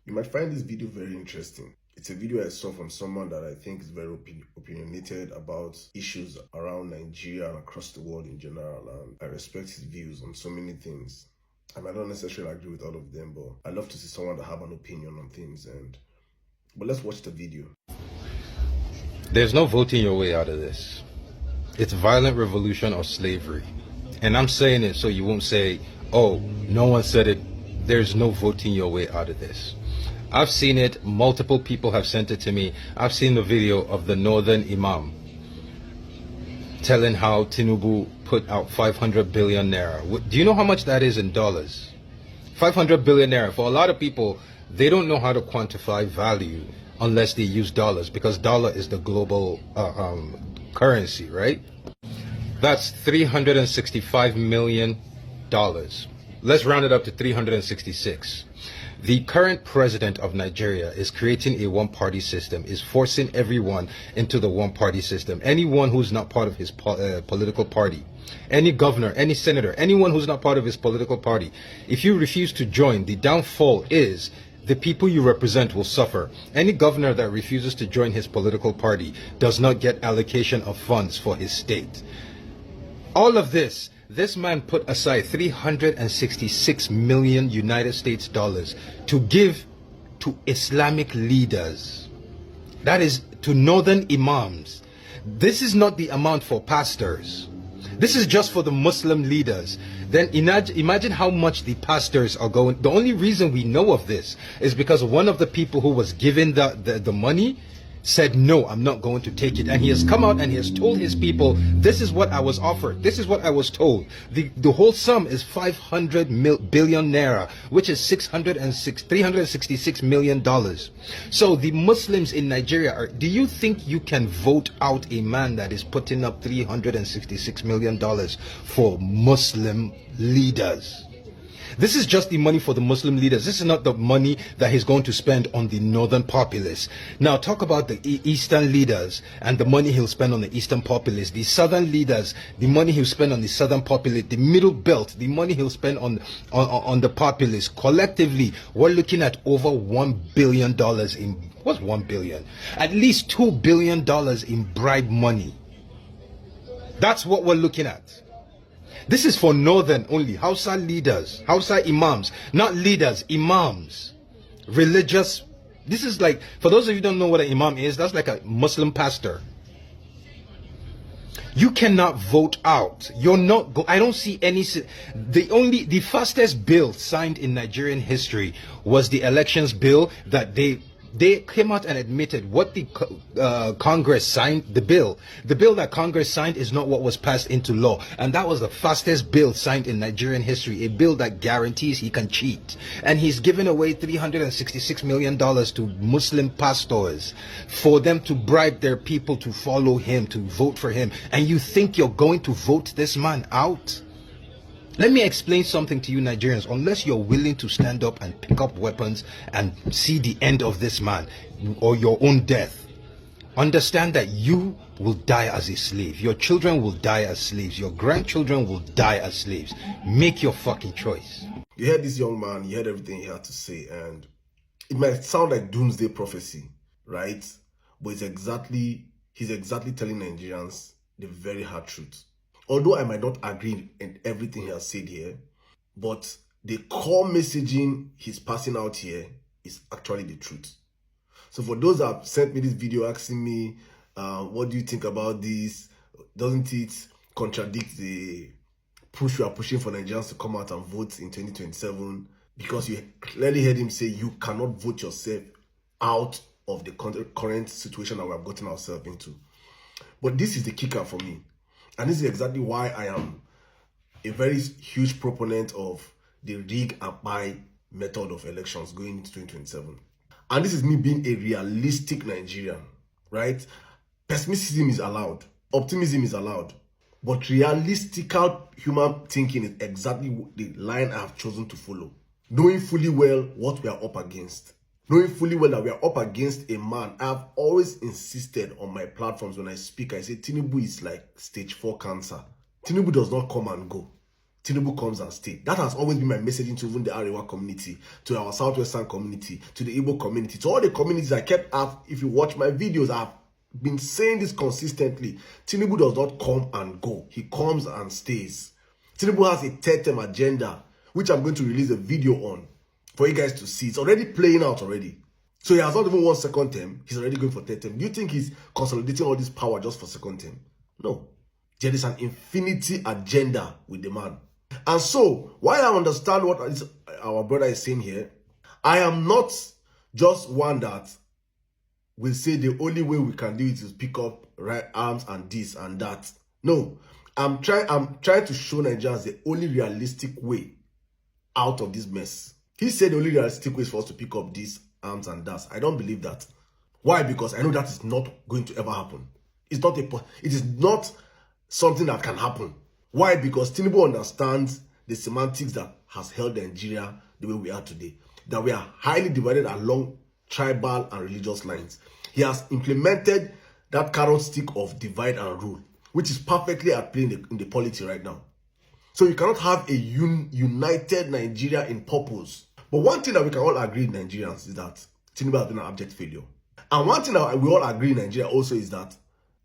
You might find this video very interesting. It's a video I saw from someone that I think is very opinionated about issues around Nigeria and across the world in general, and I respect his views on so many things. I might not necessarily agree with all of them, but I love to see someone that have an opinion on things. But let's watch the video. There's no voting your way out of this. It's violent revolution or slavery. And I'm saying it so you won't say, oh, no one said it. There's no voting your way out of this. I've seen it. Multiple people have sent it to me. I've seen the video of the Northern Imam telling how Tinubu put out 500 billion naira. Do you know how much that is in dollars? 500 billion naira. For a lot of people, they don't know how to quantify value unless they use dollars, because dollar is the global currency, right? That's $365 million. Let's round it up to 366. The current president of Nigeria is creating a one-party system, is forcing everyone into the one-party system. Anyone who's not part of his political party, any governor, any senator, anyone who's not part of his political party, if you refuse to join, the downfall is the people you represent will suffer. Any governor that refuses to join his political party does not get allocation of funds for his state. All of this man put aside 366 million United States dollars to give to Islamic leaders. That is to northern imams. This is not the amount for pastors. This is just for the Muslim leaders. Then imagine how much the pastors are going. The only reason we know of this is because one of the people who was given the money said, no, I'm not going to take it. And he has come out and he has told his people, this is what I was offered. This is what I was told. The whole sum is 500 billion naira, which is $366 million. So the Muslims in Nigeria, do you think you can vote out a man that is putting up $366 million for Muslim leaders? This is just the money for the Muslim leaders. This is not the money that he's going to spend on the northern populace. Now talk about the eastern leaders and the money he'll spend on the eastern populace. The southern leaders, the money he'll spend on the southern populace. The middle belt, the money he'll spend on the populace. Collectively, we're looking at over $1 billion in, what's 1 billion? At least $2 billion in bribe money. That's what we're looking at. This is for northern only, Hausa leaders, Hausa imams, not leaders, imams, religious. This is like, for those of you who don't know what an imam is, that's like a Muslim pastor. You cannot vote out. You're not, I don't see any, the fastest bill signed in Nigerian history was the elections bill that they came out and admitted what the Congress signed. The bill that Congress signed is not what was passed into law, and that was the fastest bill signed in Nigerian history, a bill that guarantees he can cheat. And he's given away $366 million to Muslim pastors for them to bribe their people to follow him, to vote for him. And you think you're going to vote this man out? Let me explain something to you Nigerians. Unless you're willing to stand up and pick up weapons and see the end of this man or your own death, understand that you will die as a slave. Your children will die as slaves. Your grandchildren will die as slaves. Make your fucking choice. You heard this young man, you heard everything he had to say, and it might sound like doomsday prophecy, right? But he's exactly telling Nigerians the very hard truth. Although I might not agree in everything he has said here, but the core messaging he's passing out here is actually the truth. So for those that have sent me this video asking me, what do you think about this? Doesn't it contradict the push we are pushing for Nigerians to come out and vote in 2027? Because you clearly heard him say you cannot vote yourself out of the current situation that we have gotten ourselves into. But this is the kicker for me. And this is exactly why I am a very huge proponent of the rig and buy method of elections going into 2027. And this is me being a realistic Nigerian, right? Pessimism is allowed. Optimism is allowed. But realistic human thinking is exactly the line I have chosen to follow. Knowing fully well what we are up against. Knowing fully well that we are up against a man. I've always insisted on my platforms when I speak, I say Tinubu is like stage 4 cancer. Tinubu does not come and go. Tinubu comes and stays. That has always been my messaging to even the Arewa community, to our Southwestern community, to the Igbo community, to all the communities I kept up. If you watch my videos, I've been saying this consistently. Tinubu does not come and go. He comes and stays. Tinubu has a third-term agenda, which I'm going to release a video on for you guys to see. It's already playing out already. So he has not even won second term. He's already going for third term. Do you think he's consolidating all this power just for second term? No. There is an infinity agenda with the man. And so, while I understand what our brother is saying here, I am not just one that will say the only way we can do it is pick up right arms and this and that. No. I'm trying to show Nigerians the only realistic way out of this mess. He said the only realistic way is for us to pick up these arms and that. I don't believe that. Why? Because I know that is not going to ever happen. It is not something that can happen. Why? Because Tinubu understands the semantics that has held Nigeria the way we are today. That we are highly divided along tribal and religious lines. He has implemented that carrot stick of divide and rule, which is perfectly at play in the polity right now. So you cannot have a united Nigeria in purpose. But one thing that we can all agree in Nigerians is that Tinubu has been an abject failure. And one thing that we all agree in Nigeria also is that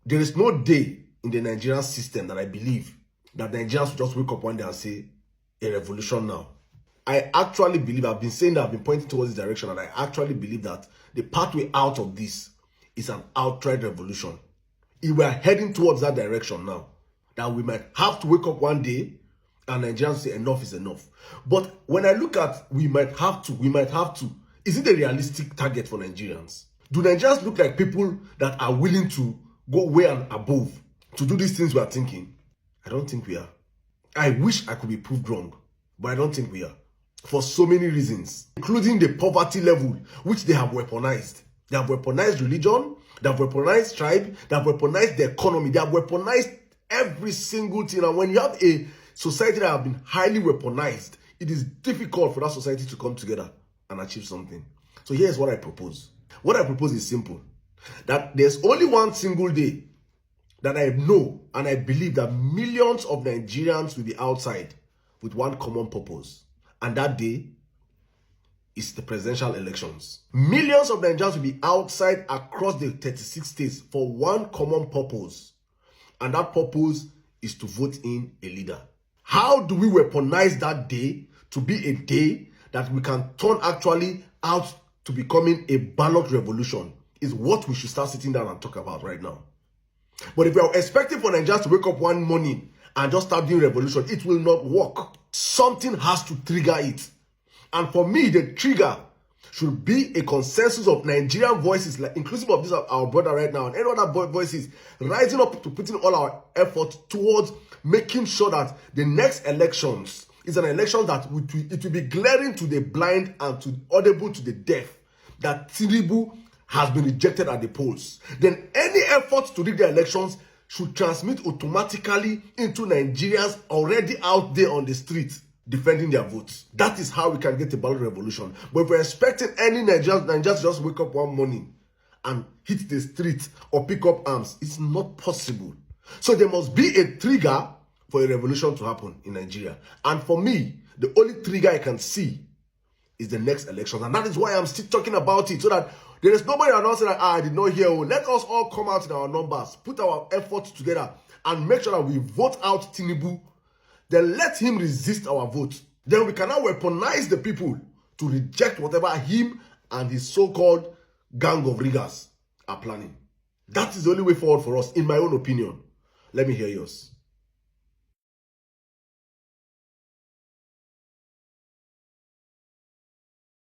there is no day in the Nigerian system that I believe that Nigerians will just wake up one day and say, a revolution now. I actually believe, I've been saying that, I've been pointing towards this direction, and I actually believe that the pathway out of this is an outright revolution. If we are heading towards that direction now, that we might have to wake up one day and Nigerians say enough is enough. But when I look at we might have to, is it a realistic target for Nigerians? Do Nigerians look like people that are willing to go way and above to do these things we are thinking? I don't think we are. I wish I could be proved wrong, but I don't think we are. For so many reasons, including the poverty level, which they have weaponized. They have weaponized religion, they have weaponized tribe, they have weaponized the economy, they have weaponized every single thing. And when you have a society that have been highly weaponized, it is difficult for that society to come together and achieve something. So here's what I propose. What I propose is simple. That there's only one single day that I know and I believe that millions of Nigerians will be outside with one common purpose. And that day is the presidential elections. Millions of Nigerians will be outside across the 36 states for one common purpose. And that purpose is to vote in a leader. How do we weaponize that day to be a day that we can turn actually out to becoming a ballot revolution is what we should start sitting down and talk about right now. But if we are expecting for Nigerians to wake up one morning and just start doing revolution, it will not work. Something has to trigger it. And for me, the trigger should be a consensus of Nigerian voices, like inclusive of this our brother right now and any other voices, rising up to putting all our effort towards making sure that the next elections is an election that it will be glaring to the blind and to audible to the deaf that Tinubu has been rejected at the polls. Then any effort to rig the elections should transmit automatically into Nigerians already out there on the street defending their votes. That is how we can get a ballot revolution. But if we're expecting any Nigerians just wake up one morning and hit the street or pick up arms, it's not possible. So there must be a trigger for a revolution to happen in Nigeria. And for me, the only trigger I can see is the next elections. And that is why I'm still talking about it, so that there is nobody announcing that I did not hear. Let us all come out in our numbers, put our efforts together, and make sure that we vote out Tinubu. Then let him resist our vote. Then we can now weaponize the people to reject whatever him and his so-called gang of riggers are planning. That is the only way forward for us, in my own opinion. Let me hear yours.